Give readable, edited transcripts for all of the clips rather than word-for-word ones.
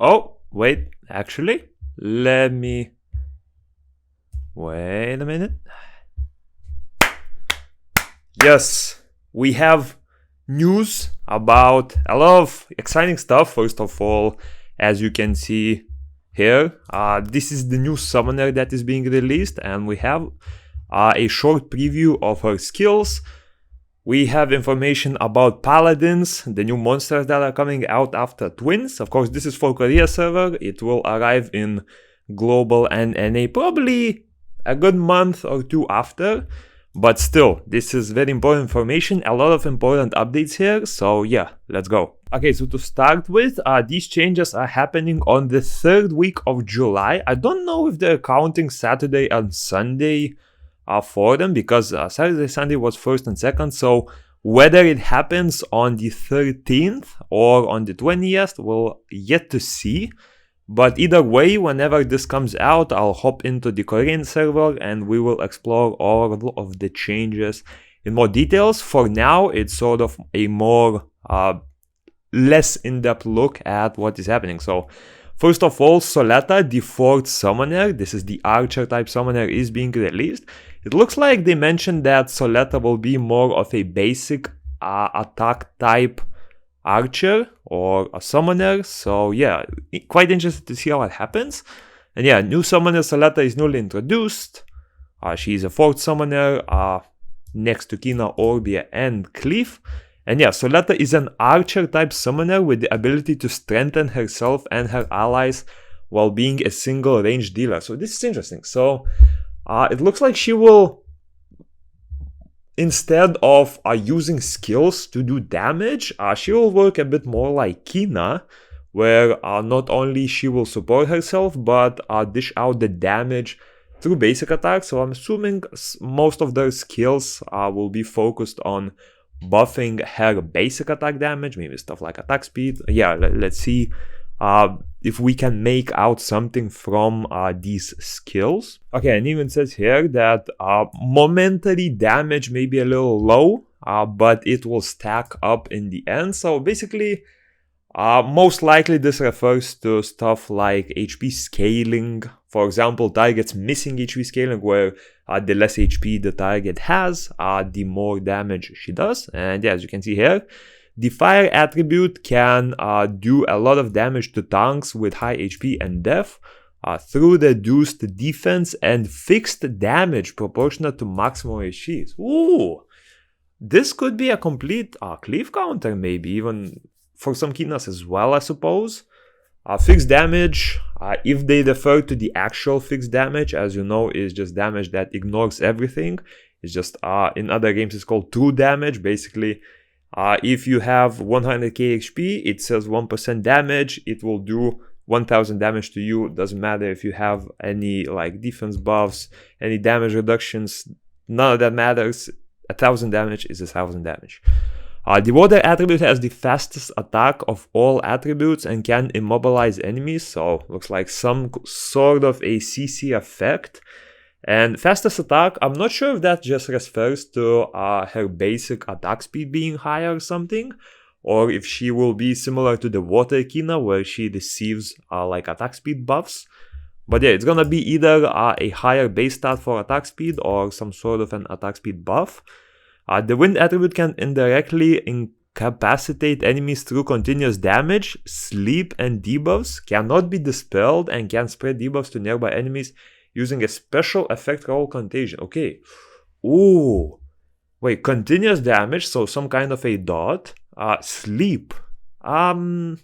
Oh, wait, actually, let me... Wait a minute. Yes, we have news about a lot of exciting stuff. First of all, as you can see here, this is the new summoner that is being released, and we have a short preview of her skills. We have information about Paladins, the new monsters that are coming out after Twins. Of course, this is for Korea server. It will arrive in Global and NA probably a good month or two after. But still, this is very important information, a lot of important updates here, so yeah, let's go. Okay, so to start with, these changes are happening on the 3rd week of July. I don't know if they're counting Saturday and Sunday for them, because Saturday, Sunday was 1st and 2nd, so whether it happens on the 13th or on the 20th, we'll yet to see. But either way, whenever this comes out, I'll hop into the Korean server and we will explore all of the changes in more details. For now, it's sort of a more less in-depth look at what is happening. So first of all, Solata, the 4th summoner, this is the archer type summoner, is being released. It looks like they mentioned that Solata will be more of a basic attack type archer or a summoner, so yeah, quite interested to see how it happens. And yeah, new summoner Solata is newly introduced. She's a 4th summoner next to Kina, Orbia, and Cleave. And yeah, Solata is an archer type summoner with the ability to strengthen herself and her allies while being a single range dealer. So this is interesting. So it looks like she will, instead of using skills to do damage, she will work a bit more like Kina, where not only she will support herself, but dish out the damage through basic attacks. So I'm assuming most of their skills will be focused on buffing her basic attack damage, maybe stuff like attack speed. Yeah, let's see if we can make out something from these skills. Okay, and even says here that momentary damage may be a little low, but it will stack up in the end. So basically, most likely this refers to stuff like HP scaling. For example, targets missing HP scaling, where the less HP the target has, the more damage she does. And yeah, as you can see here, the fire attribute can do a lot of damage to tanks with high HP and def through reduced defense and fixed damage proportional to maximum HPs. Ooh, this could be a complete cleave counter, maybe even for some Kinas as well, I suppose. Fixed damage, if they refer to the actual fixed damage, as you know, is just damage that ignores everything. It's just, in other games, it's called true damage. Basically, if you have 100k HP, it says 1% damage, it will do 1000 damage to you. Doesn't matter if you have any like defense buffs, any damage reductions, none of that matters. 1000 damage is 1000 damage. The water attribute has the fastest attack of all attributes and can immobilize enemies, so looks like some sort of a CC effect. And fastest attack, I'm not sure if that just refers to her basic attack speed being higher or something, or if she will be similar to the water Kina, where she receives like attack speed buffs. But yeah, it's gonna be either a higher base stat for attack speed or some sort of an attack speed buff. The wind attribute can indirectly incapacitate enemies through continuous damage. Sleep and debuffs cannot be dispelled and can spread debuffs to nearby enemies using a special effect called contagion. Okay. Ooh. Wait, continuous damage, so some kind of a dot. Sleep. Not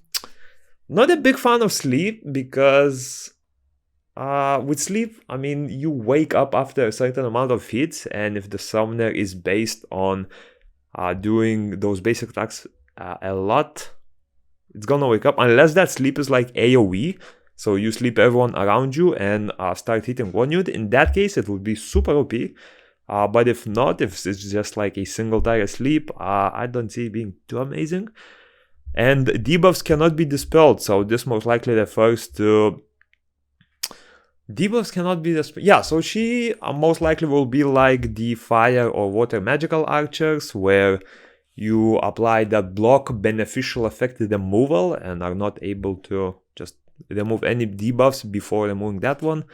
a big fan of sleep because with sleep, I mean, you wake up after a certain amount of hits, and if the summoner is based on doing those basic attacks a lot, it's gonna wake up, unless that sleep is like AoE, so you sleep everyone around you and start hitting one unit. In that case, it would be super OP, but if not, if it's just like a single target sleep, I don't see it being too amazing. And debuffs cannot be dispelled, so this most likely refers to debuffs cannot be dispelled. Yeah, so she most likely will be like the fire or water magical archers, where you apply that block beneficial effect to removal and are not able to just remove any debuffs before removing that one,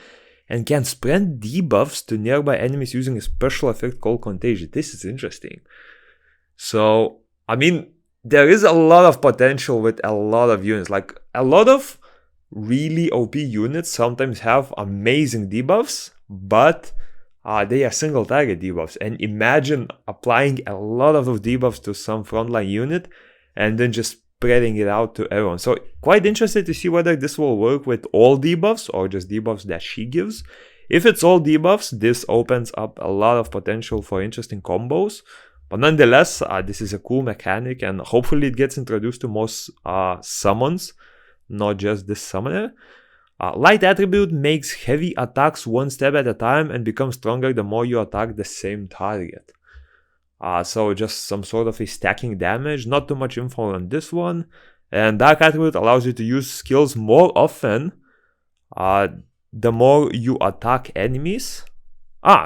and can spread debuffs to nearby enemies using a special effect called Contagion. This is interesting. So, I mean, there is a lot of potential with a lot of units. Like, a lot of really OP units sometimes have amazing debuffs, but they are single target debuffs. And imagine applying a lot of those debuffs to some frontline unit and then just spreading it out to everyone. So quite interested to see whether this will work with all debuffs or just debuffs that she gives. If it's all debuffs, this opens up a lot of potential for interesting combos. But nonetheless, this is a cool mechanic, and hopefully it gets introduced to most summons, not just this summoner. Light attribute makes heavy attacks one step at a time and becomes stronger the more you attack the same target. So just some sort of a stacking damage, not too much info on this one. And dark attribute allows you to use skills more often the more you attack enemies.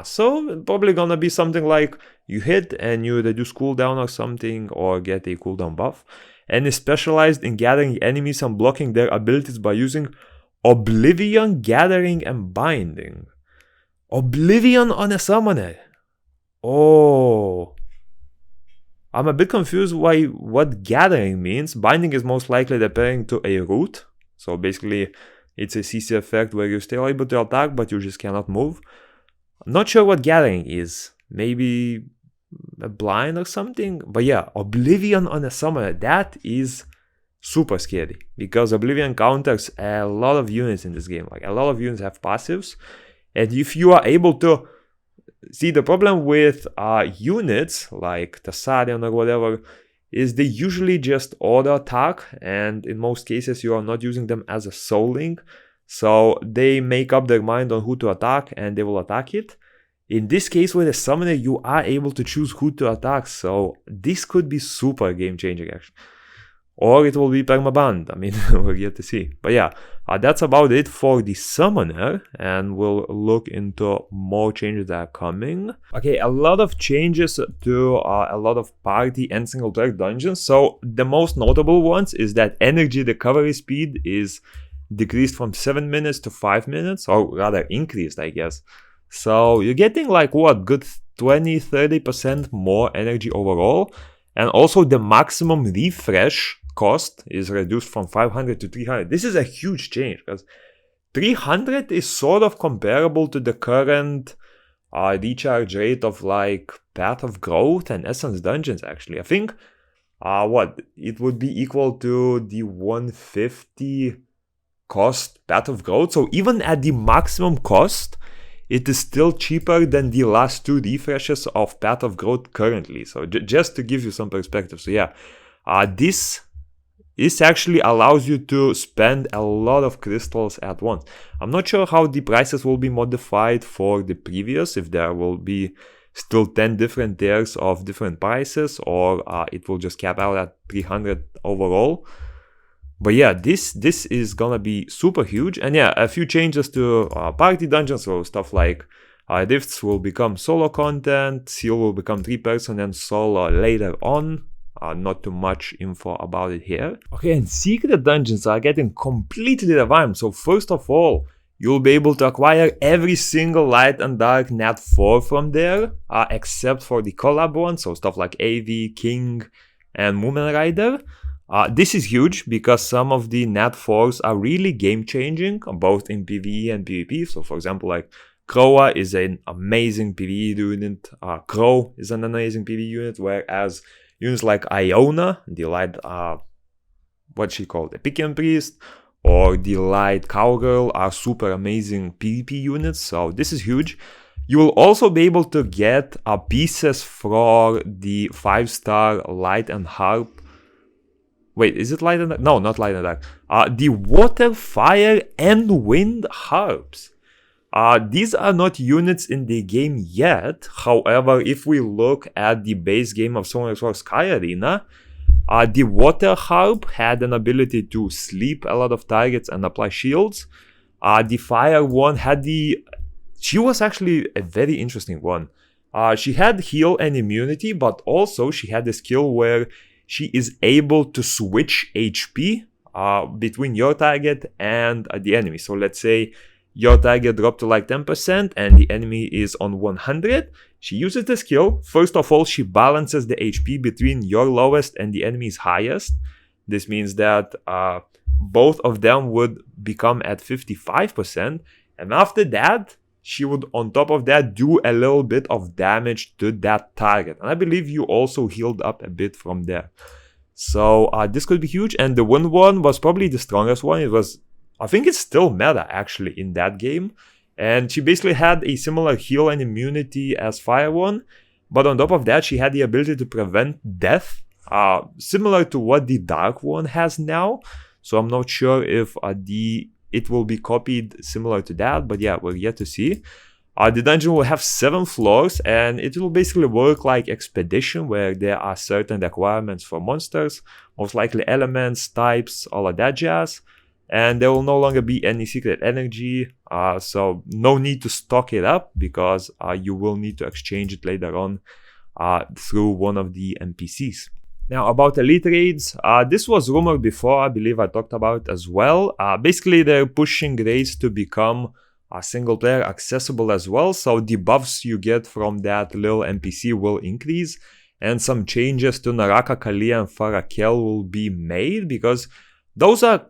So probably gonna be something like you hit and you reduce cooldown or something, or get a cooldown buff. And is specialized in gathering enemies and blocking their abilities by using Oblivion, Gathering, and Binding. Oblivion on a summoner. Oh. I'm a bit confused what Gathering means. Binding is most likely referring to a root. So basically, it's a CC effect where you're still able to attack, but you just cannot move. I'm not sure what Gathering is. Maybe a blind or something? But yeah, Oblivion on a summoner. That is super scary, because Oblivion counters a lot of units in this game. Like, a lot of units have passives, and if you are able to see, the problem with units like Thessalion or whatever is they usually just auto attack, and in most cases you are not using them as a soul link, so they make up their mind on who to attack and they will attack it. In this case with a summoner, you are able to choose who to attack, so this could be super game changing actually. Or it will be permabanned. I mean, we'll get to see. But yeah, that's about it for the summoner, and we'll look into more changes that are coming. Okay, a lot of changes to a lot of party and single player dungeons. So the most notable ones is that energy recovery speed is decreased from 7 minutes to 5 minutes, or rather increased, I guess. So you're getting like what, good 20-30% more energy overall. And also the maximum refresh cost is reduced from 500 to 300. This is a huge change, because 300 is sort of comparable to the current recharge rate of like Path of Growth and Essence Dungeons actually. I think it would be equal to the 150 cost Path of Growth. So even at the maximum cost, it is still cheaper than the last 2 refreshes of Path of Growth currently. So just to give you some perspective. So yeah, this actually allows you to spend a lot of crystals at once. I'm not sure how the prices will be modified for the previous, if there will be still 10 different tiers of different prices, or it will just cap out at 300 overall. But yeah, this is gonna be super huge. And yeah, a few changes to party dungeons. So stuff like rifts will become solo content, seal will become 3-person and solo later on. Not too much info about it here. Okay, and secret dungeons are getting completely revamped. So first of all, you'll be able to acquire every single light and dark Nat 4 from there, except for the collab ones. So stuff like AV, King, and Moomin Rider. This is huge because some of the Nat 4s are really game changing, both in PvE and PvP. So for example, like Croa is an amazing PvE unit, Crow is an amazing PvE unit, whereas units like Iona, the light, what's she called, Epician Priest, or the light Cowgirl are super amazing PvP units. So this is huge. You will also be able to get pieces for the 5-star light and harp. Wait, is it light and dark? No, not light and dark. The water, fire, and wind harps. These are not units in the game yet. However, if we look at the base game of Summoner Wars Sky Arena, the water harp had an ability to sleep a lot of targets and apply shields. The fire one had she was actually a very interesting one. She had heal and immunity, but also she had a skill where she is able to switch HP between your target and the enemy. So let's say your target dropped to like 10% and the enemy is on 100. She uses the skill. First of all, she balances the HP between your lowest and the enemy's highest. This means that both of them would become at 55%. And after that, she would, on top of that, do a little bit of damage to that target. And I believe you also healed up a bit from there. So this could be huge. And the wind one was probably the strongest one. It was, I think it's still meta actually in that game. And she basically had a similar heal and immunity as Fire one. But on top of that, she had the ability to prevent death, similar to what the Dark one has now. So I'm not sure if it will be copied similar to that, but yeah, we're yet to see. The dungeon will have 7 floors, and it will basically work like Expedition, where there are certain requirements for monsters, most likely elements, types, all of that jazz. And there will no longer be any secret energy, so no need to stock it up, because you will need to exchange it later on through one of the NPCs. Now, about elite raids, this was rumored before, I believe I talked about it as well. Basically, they're pushing raids to become single player accessible as well, so the buffs you get from that little NPC will increase, and some changes to Naraka, Kalia, and Farakel will be made, because those are,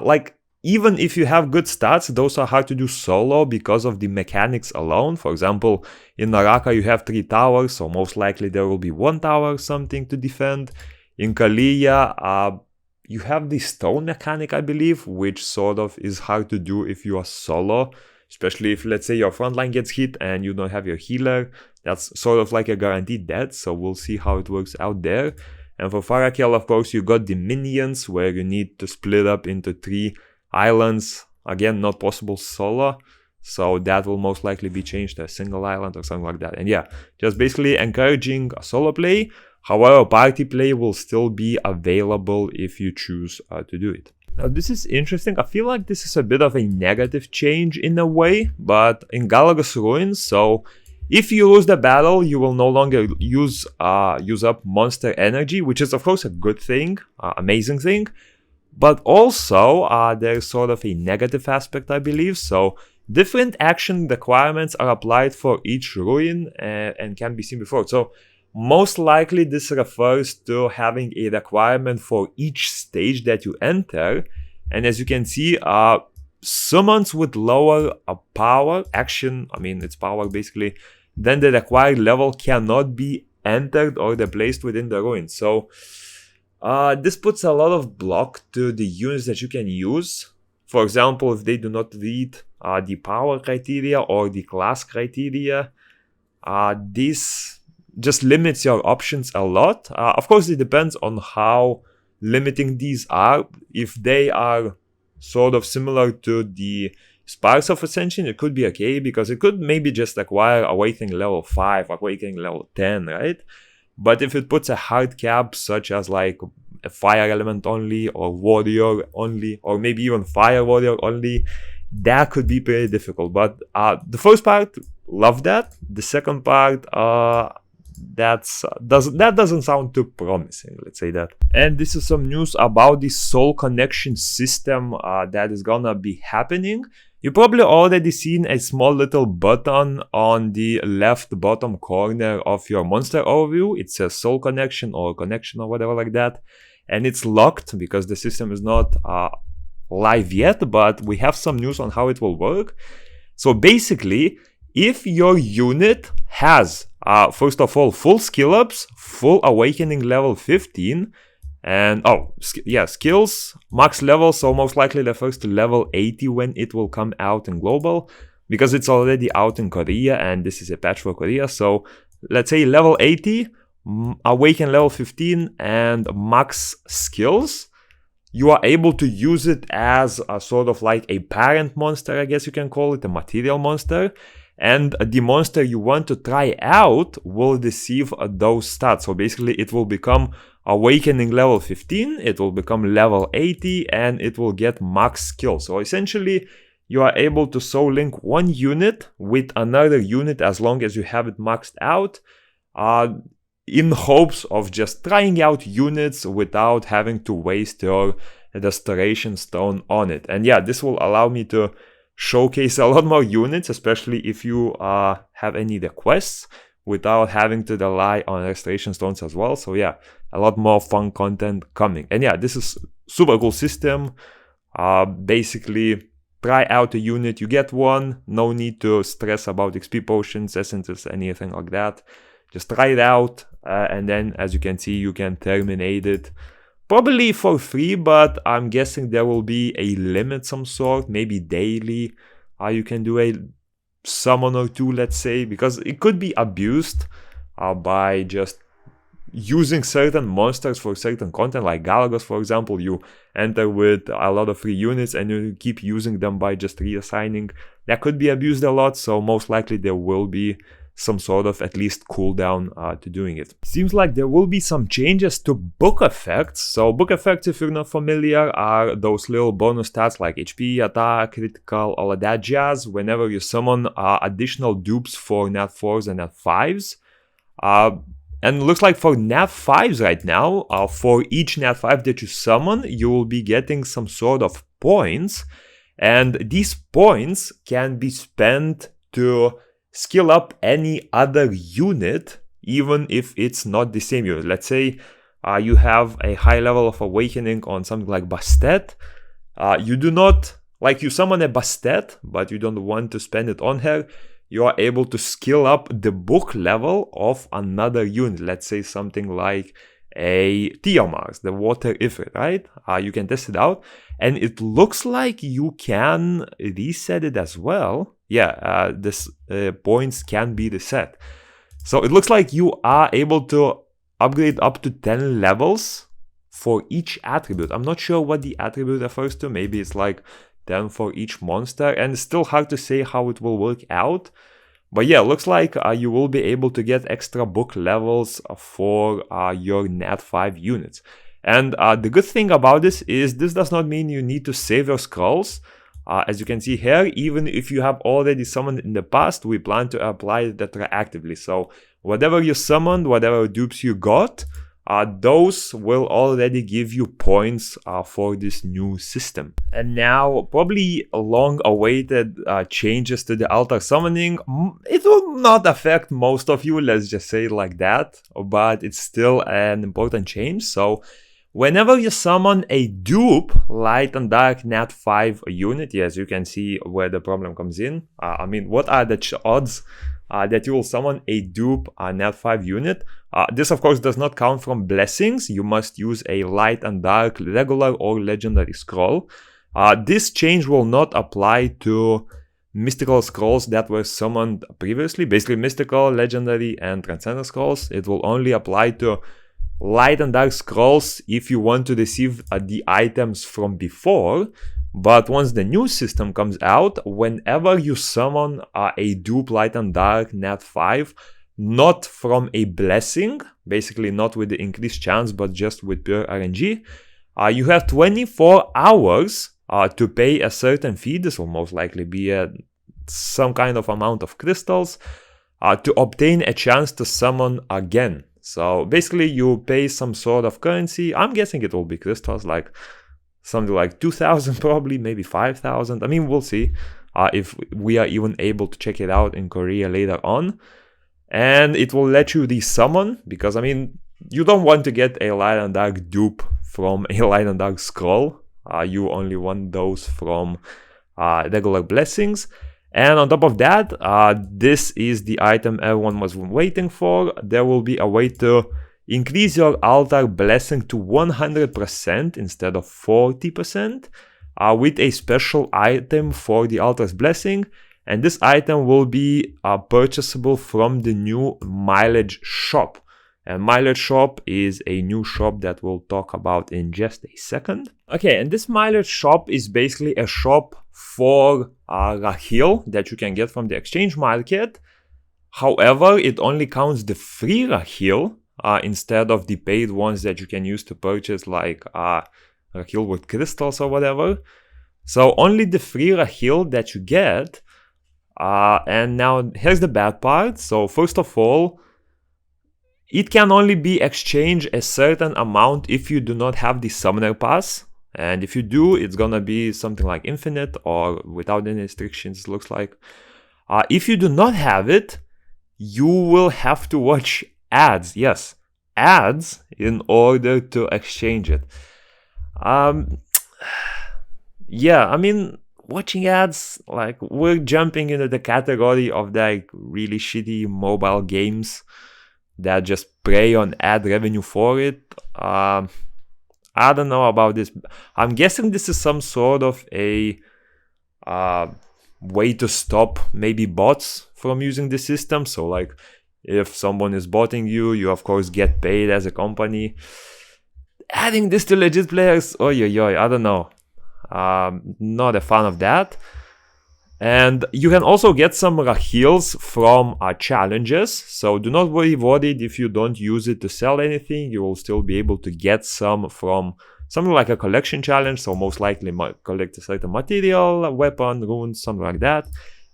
like, even if you have good stats, those are hard to do solo because of the mechanics alone. For example, in Naraka you have 3 towers, so most likely there will be 1 tower or something to defend. In Kalia, you have the stone mechanic, I believe, which sort of is hard to do if you are solo, especially if, let's say, your front line gets hit and you don't have your healer. That's sort of like a guaranteed death, so we'll see how it works out there. And for Farakel, of course, you got the minions, where you need to split up into 3 islands. Again, not possible solo, so that will most likely be changed to a single island or something like that. And yeah, just basically encouraging solo play. However, party play will still be available if you choose to do it. Now, this is interesting. I feel like this is a bit of a negative change in a way, but in Galagos Ruins, so if you lose the battle, you will no longer use up monster energy, which is of course a good thing, amazing thing. But also, there's sort of a negative aspect, I believe. So different action requirements are applied for each ruin and can be seen before. So most likely this refers to having a requirement for each stage that you enter. And as you can see, summons with lower power, action, I mean it's power basically, then the required level cannot be entered or replaced within the ruin. So this puts a lot of block to the units that you can use. For example, if they do not read the power criteria or the class criteria, this just limits your options a lot. Of course, it depends on how limiting these are. If they are sort of similar to the Spires of Ascension, it could be okay, because it could maybe just acquire Awakening level 5, Awakening level 10, right? But if it puts a hard cap, such as like a fire element only, or warrior only, or maybe even fire warrior only, that could be pretty difficult. But the first part, love that. The second part, that doesn't sound too promising, let's say that. And this is some news about the soul connection system that is gonna be happening. You probably already seen a small little button on the left bottom corner of your monster overview. It says soul connection or connection or whatever like that. And it's locked because the system is not live yet, but we have some news on how it will work. So basically, if your unit has, first of all, full skill ups, full awakening level 15, and skills, max level, so most likely refers to level 80 when it will come out in global, because it's already out in Korea and this is a patch for Korea. So let's say level 80, awaken level 15, and max skills, you are able to use it as a sort of like a parent monster, I guess you can call it, a material monster. And the monster you want to try out will receive those stats. So basically it will become awakening level 15, it will become level 80, and it will get max skill. So essentially you are able to soul link one unit with another unit as long as you have it maxed out, in hopes of just trying out units without having to waste your a restoration stone on it. And yeah, this will allow me to showcase a lot more units, especially if you have any requests, without having to rely on restoration stones as well. So yeah, a lot more fun content coming. And yeah, this is super cool system. Basically, try out a unit, you get one, no need to stress about XP potions, essences, anything like that. Just try it out, and then as you can see, you can terminate it. Probably for free, but I'm guessing there will be a limit some sort, maybe daily. You can do a summon or two, let's say, because it could be abused by just using certain monsters for certain content, like Galagos, for example. You enter with a lot of free units and you keep using them by just reassigning. That could be abused a lot, so most likely there will be some sort of at least cooldown to doing it. Seems like there will be some changes to book effects. So book effects, if you're not familiar, are those little bonus stats like HP, attack, critical, all of that jazz whenever you summon additional dupes for nat 4s and nat 5s. And it looks like for nat 5s right now, for each nat 5 that you summon, you will be getting some sort of points. And these points can be spent to skill up any other unit, even if it's not the same unit. Let's say you have a high level of awakening on something like Bastet. You do not, like, you summon a Bastet, but you don't want to spend it on her. You are able to skill up the book level of another unit. Let's say something like a Tiamar's, the water Ifrit, right? You can test it out. And it looks like you can reset it as well. Yeah, this points can be reset. So it looks like you are able to upgrade up to 10 levels for each attribute. I'm not sure what the attribute refers to. Maybe it's like 10 for each monster. And it's still hard to say how it will work out. But yeah, looks like you will be able to get extra book levels for your nat 5 units. And the good thing about this is this does not mean you need to save your scrolls. As you can see here, even if you have already summoned in the past, we plan to apply that retroactively. So whatever you summoned, whatever dupes you got, those will already give you points for this new system. And now, probably long-awaited changes to the altar summoning. It will not affect most of you, let's just say it like that, but it's still an important change. So whenever you summon a dupe, light and dark nat 5 unit, yes, you can see where the problem comes in. I mean, what are the odds that you will summon a dupe nat 5 unit? This, of course, does not count from blessings. You must use a light and dark regular or legendary scroll. This change will not apply to mystical scrolls that were summoned previously. Basically, mystical, legendary, and transcendent scrolls. It will only apply to light and dark scrolls if you want to receive the items from before. But once the new system comes out, whenever you summon a dupe light and dark nat 5, not from a blessing, basically not with the increased chance, but just with pure RNG, you have 24 hours to pay a certain fee. This will most likely be some kind of amount of crystals to obtain a chance to summon again. So basically you pay some sort of currency. I'm guessing it will be crystals, like something like 2,000 probably, maybe 5,000. I mean, we'll see if we are even able to check it out in Korea later on. And it will let you resummon, because I mean, you don't want to get a light and dark dupe from a light and dark scroll. You only want those from regular blessings. And on top of that, this is the item everyone was waiting for. There will be a way to increase your altar blessing to 100% instead of 40% with a special item for the altar's blessing. And this item will be purchasable from the new mileage shop. And mileage shop is a new shop that we'll talk about in just a second. Okay, and this mileage shop is basically a shop for Rahil that you can get from the exchange market. However, it only counts the free Rahil instead of the paid ones that you can use to purchase, like Rahil with crystals or whatever. So only the free Rahil that you get. And now here's the bad part. So first of all, it can only be exchanged a certain amount if you do not have the summoner pass. And if you do, it's gonna be something like infinite or without any restrictions, it looks like. If you do not have it, you will have to watch ads. Yes, ads in order to exchange it. Yeah, I mean, watching ads, like, we're jumping into the category of like really shitty mobile games that just prey on ad revenue for it. I don't know about this. I'm guessing this is some sort of a way to stop maybe bots from using the system. So like, if someone is botting you, you of course get paid as a company. Adding this to legit players, I don't know. Not a fan of that. And you can also get some rahils from challenges. So do not worry worried if you don't use it to sell anything. You will still be able to get some from something like a collection challenge. So most likely collect a certain material, a weapon, runes, something like that.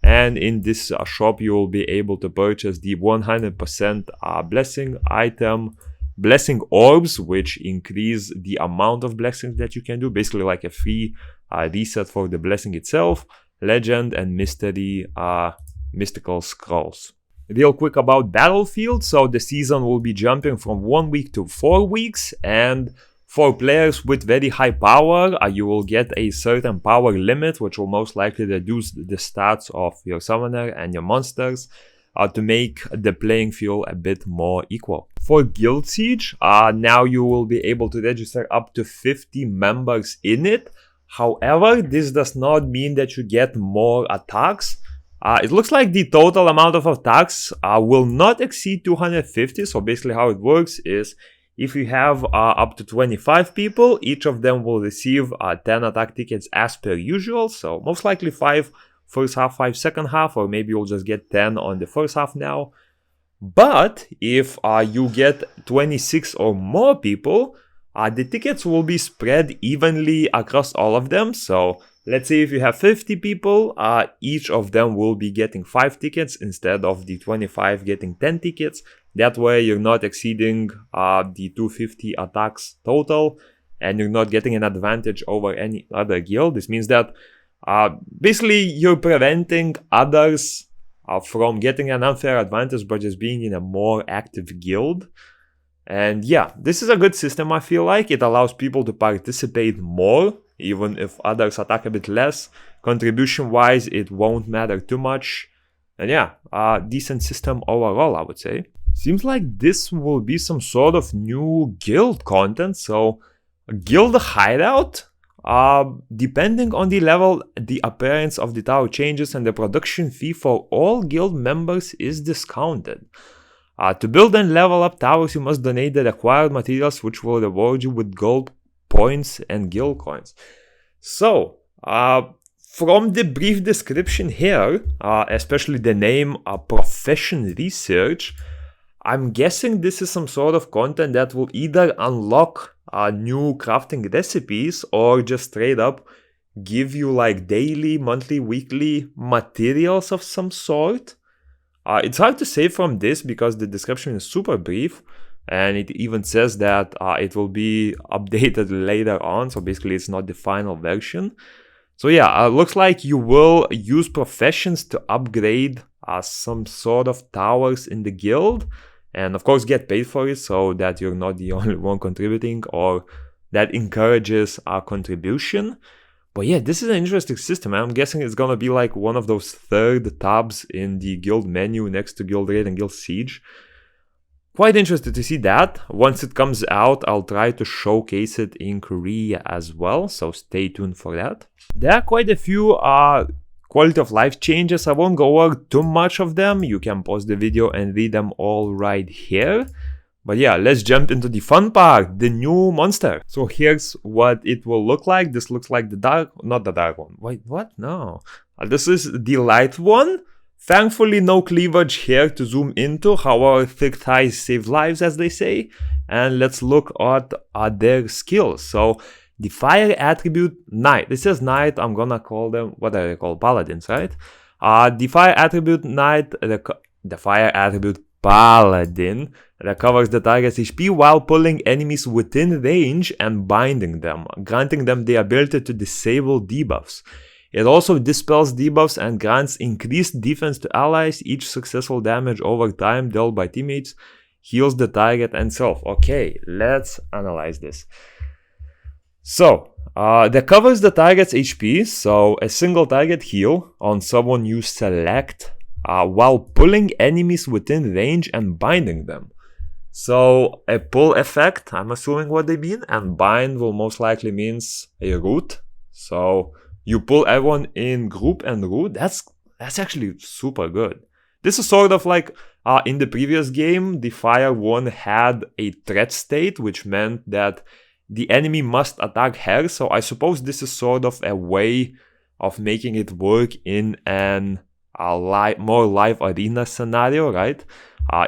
And in this shop, you will be able to purchase the 100% blessing item, blessing orbs, which increase the amount of blessings that you can do. Basically like a free reset for the blessing itself. Legend and mystery mystical scrolls. Real quick about Battlefield. So the season will be jumping from 1 week to 4 weeks, and for players with very high power, you will get a certain power limit, which will most likely reduce the stats of your summoner and your monsters to make the playing field a bit more equal. For Guild Siege, now you will be able to register up to 50 members in it. However, this does not mean that you get more attacks. It looks like the total amount of attacks will not exceed 250. So basically how it works is, if you have up to 25 people, each of them will receive 10 attack tickets as per usual. So most likely 5 first half, 5 second half, or maybe you'll just get 10 on the first half now. But if you get 26 or more people, the tickets will be spread evenly across all of them. So let's say if you have 50 people, each of them will be getting 5 tickets instead of the 25 getting 10 tickets. That way you're not exceeding the 250 attacks total, and you're not getting an advantage over any other guild. This means that basically you're preventing others from getting an unfair advantage by just being in a more active guild. And yeah, this is a good system, I feel like. It allows people to participate more, even if others attack a bit less. Contribution-wise, it won't matter too much. And yeah, decent system overall, I would say. Seems like this will be some sort of new guild content. So, guild hideout, depending on the level, the appearance of the tower changes, and the production fee for all guild members is discounted. To build and level up towers, you must donate the required materials, which will reward you with gold points and guild coins. So, from the brief description here, especially the name Profession Research, I'm guessing this is some sort of content that will either unlock new crafting recipes or just straight up give you like daily, monthly, weekly materials of some sort. It's hard to say from this because the description is super brief, and it even says that it will be updated later on, so basically it's not the final version. So yeah, looks like you will use professions to upgrade some sort of towers in the guild, and of course get paid for it so that you're not the only one contributing, or that encourages contribution. But yeah, this is an interesting system. I'm guessing it's gonna be like one of those third tabs in the guild menu next to Guild Raid and Guild Siege. Quite interested to see that. Once it comes out, I'll try to showcase it in Korea as well, so stay tuned for that. There are quite a few quality of life changes. I won't go over too much of them. You can pause the video and read them all right here. But yeah, let's jump into the fun part, the new monster. So here's what it will look like. This looks like the dark, not the dark one. Wait, what? No. This is the light one. Thankfully, no cleavage here to zoom into. However, thick thighs save lives, as they say. And let's look at their skills. So the fire attribute, knight. This says knight. I'm gonna call them, what are they called? Paladins, right? The fire attribute knight, the fire attribute Paladin recovers the target's HP while pulling enemies within range and binding them, granting them the ability to disable debuffs. It also dispels debuffs and grants increased defense to allies. Each successful damage over time dealt by teammates heals the target and self. Okay, let's analyze this. So, that covers the target's HP, so a single target heal on someone you select while pulling enemies within range and binding them. So, a pull effect, I'm assuming what they mean, and bind will most likely means a root. So, you pull everyone in group and root. That's actually super good. This is sort of like in the previous game, the Fire one had a threat state, which meant that the enemy must attack her. So I suppose this is sort of a way of making it work in an more live arena scenario, right?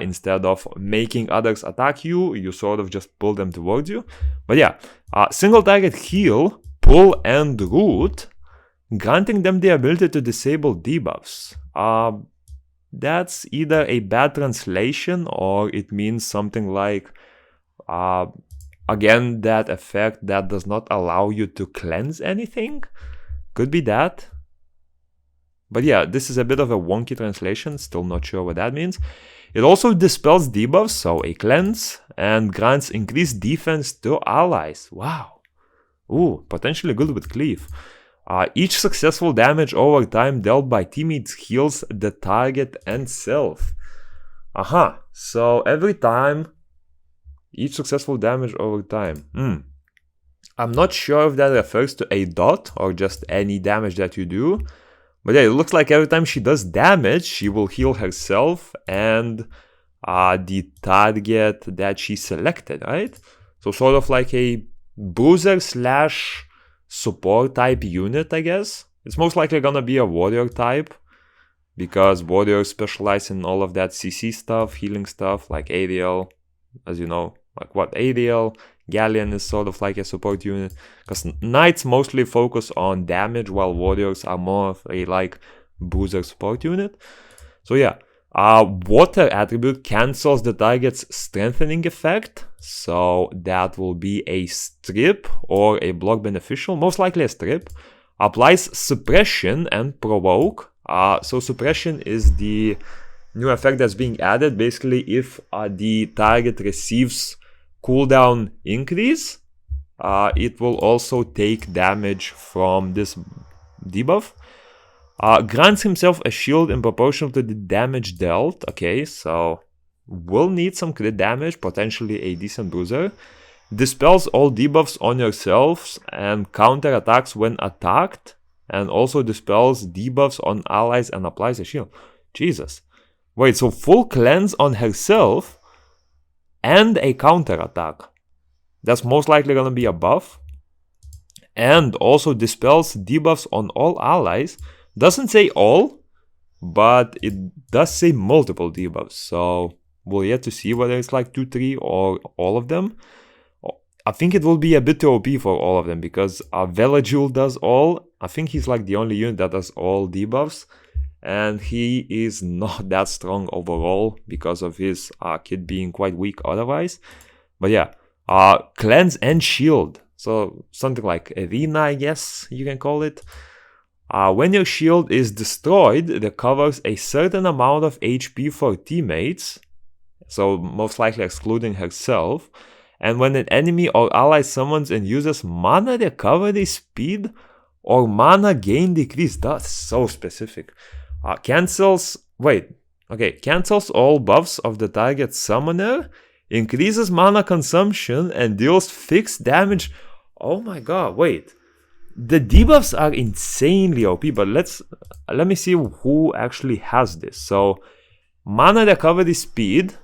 Instead of making others attack you, you sort of just pull them towards you. But yeah, single target heal, pull and root, granting them the ability to disable debuffs. That's either a bad translation or it means something like, again, that effect that does not allow you to cleanse anything. Could be that. But yeah, this is a bit of a wonky translation, still not sure what that means. It also dispels debuffs, so a cleanse, and grants increased defense to allies. Wow. Ooh, potentially good with cleave. Each successful damage over time dealt by teammates heals the target and self. So every time, each successful damage over time. I'm not sure if that refers to a dot or just any damage that you do. But yeah, it looks like every time she does damage, she will heal herself and the target that she selected, right? So sort of like a bruiser / support type unit, I guess. It's most likely gonna be a warrior type, because warriors specialize in all of that CC stuff, healing stuff, like Aerial, as you know, like what Aerial, Galleon is sort of like a support unit, because knights mostly focus on damage, while warriors are more of a like bruiser support unit. So yeah, water attribute cancels the target's strengthening effect, so that will be a strip or a block beneficial, most likely a strip. Applies suppression and provoke. So suppression is the new effect that's being added. Basically, if the target receives cooldown increase, it will also take damage from this debuff. Grants himself a shield in proportion to the damage dealt. Okay, so will need some crit damage, potentially a decent bruiser. Dispels all debuffs on yourselves and counter attacks when attacked, and also dispels debuffs on allies and applies a shield. Jesus. Wait, so full cleanse on herself and a counter attack. That's most likely gonna be a buff. And also dispels debuffs on all allies. Doesn't say all, but it does say multiple debuffs. So we'll yet to see whether it's like 2, 3 or all of them. I think it will be a bit too OP for all of them, because Velajul does all. I think he's like the only unit that does all debuffs. And he is not that strong overall because of his kit being quite weak otherwise. But yeah, cleanse and shield. So something like arena, I guess you can call it. When your shield is destroyed, it recovers a certain amount of HP for teammates. So most likely excluding herself. And when an enemy or ally summons and uses mana recovery speed or mana gain decrease. That's so specific. Cancels all buffs of the target summoner, increases mana consumption, and deals fixed damage. Oh my god, wait. The debuffs are insanely OP, but let me see who actually has this. So, mana recovery speed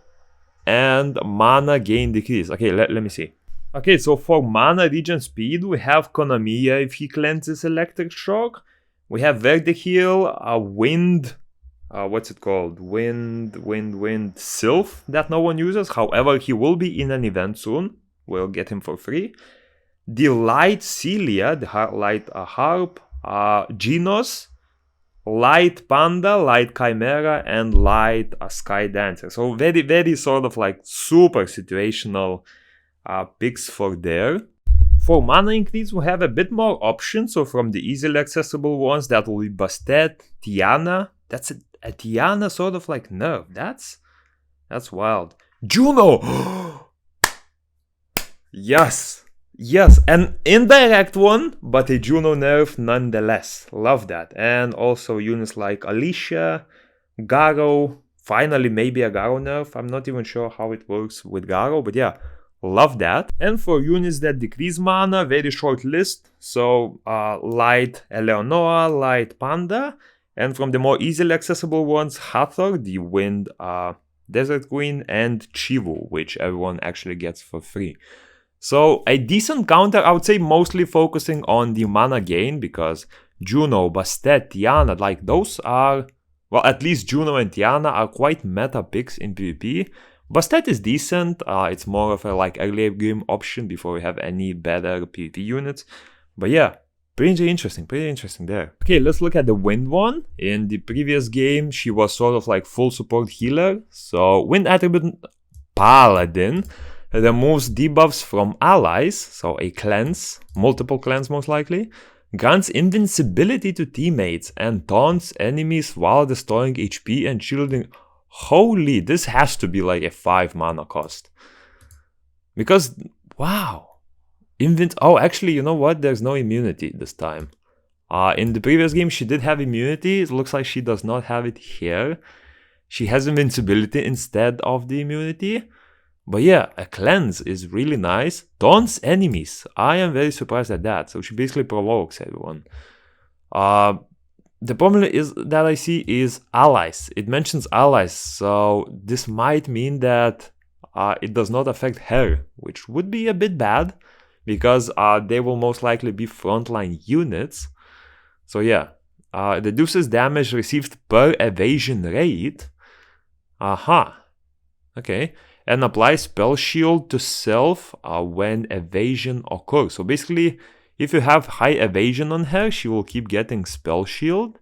and mana gain decrease. Okay, let me see. Okay, so for mana regen speed, we have Konamiya if he cleanses electric shock. We have Verdeheal, wind, what's it called? Wind, Sylph that no one uses. However, he will be in an event soon. We'll get him for free. The Light Celia, the Light Harp, Genos, light panda, light chimera, and light sky dancer. So very, very sort of like super situational picks for there. For mana increase, we have a bit more options. So from the easily accessible ones, that will be Bastet, Tiana. That's a Tiana sort of like nerf. That's wild. Juno! Yes! Yes, an indirect one, but a Juno nerf nonetheless. Love that. And also units like Alicia, Garo, finally maybe a Garo nerf. I'm not even sure how it works with Garo, but yeah, love that. And for units that decrease mana, very short list. So light Eleonora, light Panda. And from the more easily accessible ones, Hathor, the Wind Desert Queen, and Chivu, which everyone actually gets for free. So a decent counter, I would say, mostly focusing on the mana gain, because Juno, Bastet, Tiana, like those are, well, at least Juno and Tiana are quite meta picks in PvP. Bastet is decent, it's more of a like early game option before we have any better PvP units. But yeah, pretty interesting there. Okay, let's look at the Wind one. In the previous game, she was sort of like full support healer. So Wind attribute Paladin removes debuffs from allies, so a cleanse, multiple cleanse most likely, grants invincibility to teammates, and taunts enemies while destroying HP and shielding. Holy, this has to be like a 5 mana cost. Because, wow. Oh, actually, you know what? There's no immunity this time. In the previous game, she did have immunity. It looks like she does not have it here. She has invincibility instead of the immunity. But yeah, a cleanse is really nice. Taunts enemies. I am very surprised at that. So she basically provokes everyone. The problem is that I see is allies. It mentions allies. So this might mean that it does not affect her, which would be a bit bad, because they will most likely be frontline units. So yeah, reduces damage received per evasion rate. Aha. Okay. And apply spell shield to self when evasion occurs. So basically, if you have high evasion on her, she will keep getting spell shield.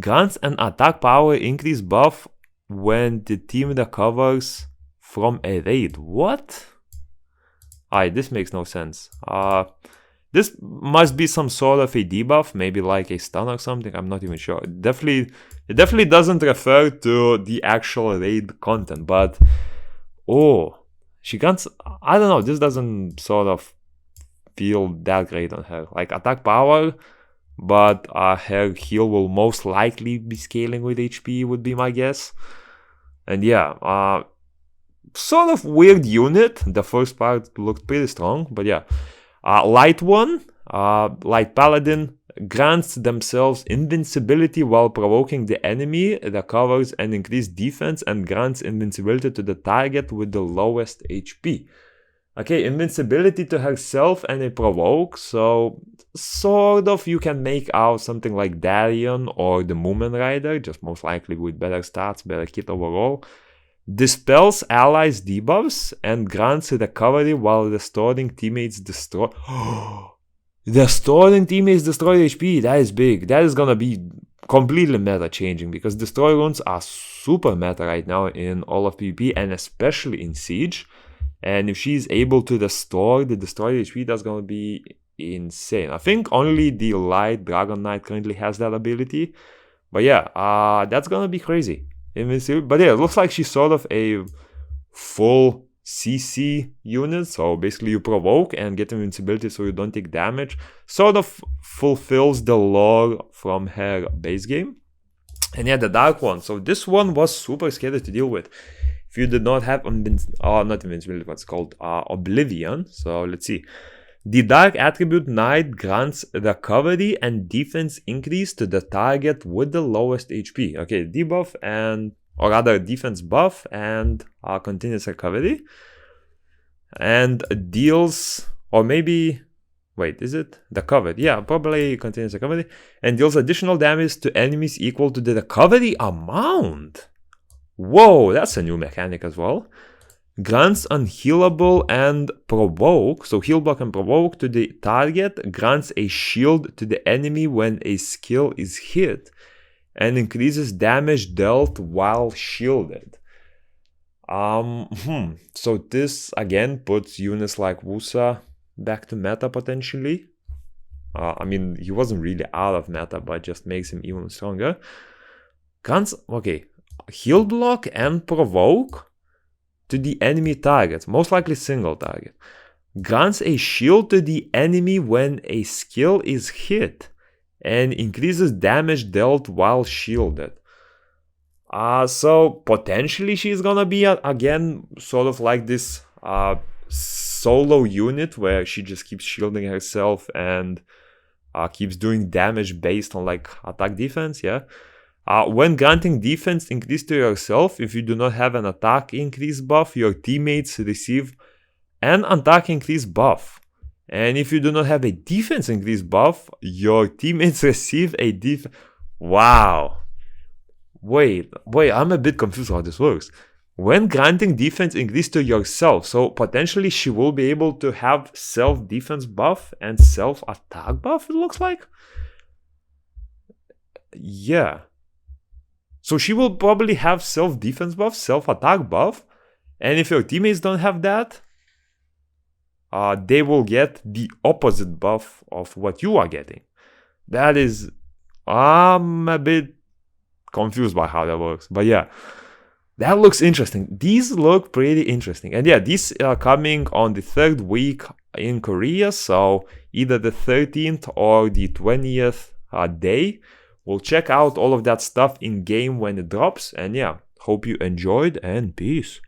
Grants an attack power increase buff when the team recovers from a raid. What? This makes no sense. This must be some sort of a debuff, maybe like a stun or something. I'm not even sure. It definitely doesn't refer to the actual raid content, but oh, she can't. I don't know. This doesn't sort of feel that great on her. Like attack power, but her heal will most likely be scaling with HP, would be my guess. And yeah, sort of weird unit. The first part looked pretty strong, but yeah. Light one, light paladin, grants themselves invincibility while provoking the enemy, recovers and increased defense, and grants invincibility to the target with the lowest HP. Okay, invincibility to herself and a provoke, so sort of you can make out something like Darion or the Moomin Rider, just most likely with better stats, better kit overall. Dispels allies debuffs and grants recovery while restoring teammates destroy. Restoring teammates destroy HP, that is big. That is gonna be completely meta changing, because destroy runes are super meta right now in all of PvP and especially in Siege. And if she's able to restore the destroyed HP, that's gonna be insane. I think only the Light Dragon Knight currently has that ability. But yeah, that's gonna be crazy. But yeah, it looks like she's sort of a full CC unit. So basically you provoke and get invincibility so you don't take damage. Sort of fulfills the lore from her base game. And yeah, the Dark one. So this one was super scary to deal with. If you did not have not invincibility, what's called Oblivion. So let's see. The Dark attribute Knight grants recovery and defense increase to the target with the lowest HP. Okay, debuff or rather defense buff and continuous recovery. And deals, or maybe, wait, is it? The covered, yeah, probably continuous recovery. And deals additional damage to enemies equal to the recovery amount. Whoa, that's a new mechanic as well. Grants unhealable and provoke, so heal block and provoke to the target, grants a shield to the enemy when a skill is hit, and increases damage dealt while shielded. So this again puts units like Wusa back to meta potentially. I mean, he wasn't really out of meta, but just makes him even stronger. Guns, okay. Heal block and provoke to the enemy target, most likely single target. Grants a shield to the enemy when a skill is hit and increases damage dealt while shielded. So potentially she's gonna be again sort of like this solo unit where she just keeps shielding herself and keeps doing damage based on like attack defense, yeah. When granting defense increase to yourself, if you do not have an attack increase buff, your teammates receive an attack increase buff. And if you do not have a defense increase buff, your teammates receive a Wow. Wait, I'm a bit confused how this works. When granting defense increase to yourself, so potentially she will be able to have self-defense buff and self-attack buff, it looks like? Yeah. So she will probably have self-defense buff, self-attack buff, and if your teammates don't have that, they will get the opposite buff of what you are getting. That is... I'm a bit confused by how that works, but yeah. That looks interesting. These look pretty interesting. And yeah, these are coming on the 3rd week in Korea, so either the 13th or the 20th day. We'll check out all of that stuff in game when it drops. And yeah, hope you enjoyed and peace.